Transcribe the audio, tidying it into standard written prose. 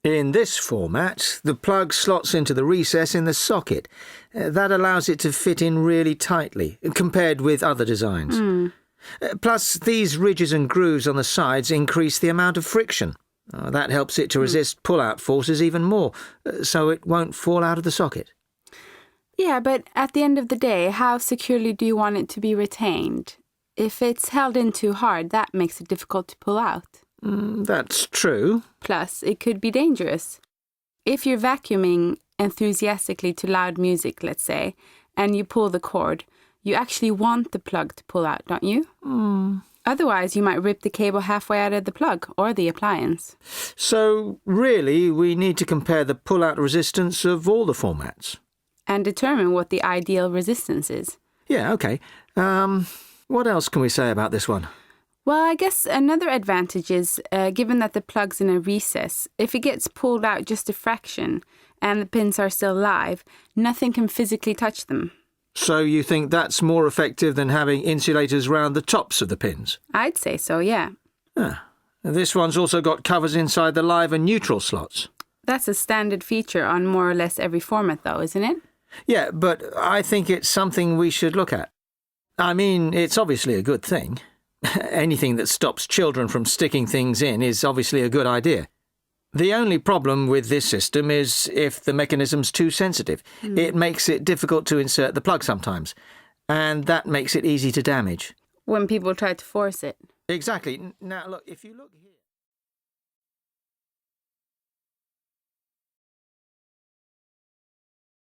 In this format, the plug slots into the recess in the socket. That allows it to fit in really tightly, compared with other designs. Plus, these ridges and grooves on the sides increase the amount of friction. That helps it to resist pull-out forces even more, so it won't fall out of the socket. Yeah, but at the end of the day, how securely do you want it to be retained? If it's held in too hard, that makes it difficult to pull out. That's true. Plus, it could be dangerous. If you're vacuuming enthusiastically to loud music, let's say, and you pull the cord, you actually want the plug to pull out, don't you? Otherwise, you might rip the cable halfway out of the plug or the appliance. So, really, we need to compare the pull-out resistance of all the formats. And determine what the ideal resistance is. Yeah, OK. What else can we say about this one? Well, I guess another advantage is, given that the plug's in a recess, if it gets pulled out just a fraction and the pins are still live, nothing can physically touch them. So you think that's more effective than having insulators round the tops of the pins? I'd say so, yeah. This one's also got covers inside the live and neutral slots. That's a standard feature on more or less every format, though, isn't it? Yeah, but I think it's something we should look at. I mean, it's obviously a good thing. Anything that stops children from sticking things in is obviously a good idea. The only problem with this system is if the mechanism's too sensitive. It makes it difficult to insert the plug sometimes, and that makes it easy to damage. When people try to force it. Exactly. Now, look, if you look here...